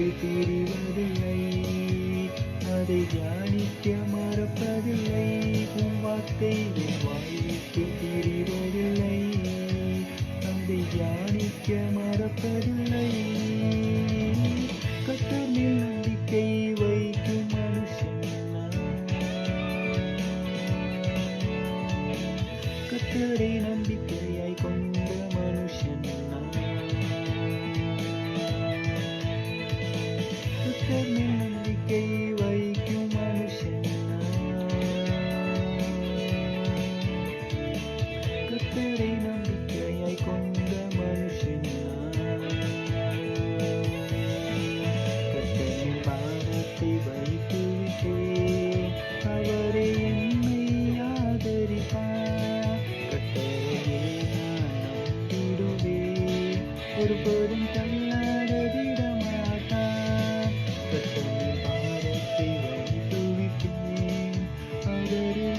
விட்டு பிரிவதில்லை, அதை தியானிக்க மறப்பதில்லை. உன் வார்த்தை என் வாய் விட்டு பிரிவதில்லை, அதை தியானிக்க மறப்பதில்லை. கர்த்தர் மேல் நம்பிக்கை வைக்கும் மனுஷன் நான். கர்த்தரை நம்பிக்கையாய் கொண்ட மனுஷன் நான். கர்த்தர் மேல் நம்பிக்கை வைக்கும் மனுஷன் நான். கர்த்தரை நம்பிக்கையாய் கொண்ட மனுஷன் நான். கர்த்தரின் பாதத்தை வைத்து விட்டேன், அவரே என்னை ஆதரிப்பார். கர்த்தரையே நான் நம்பிடுவேன், ஒருபோதும் தள்ளாட விடமாட்டார். கர்த்தரின் பாதத்தை வைத்து விட்டேன், அவரே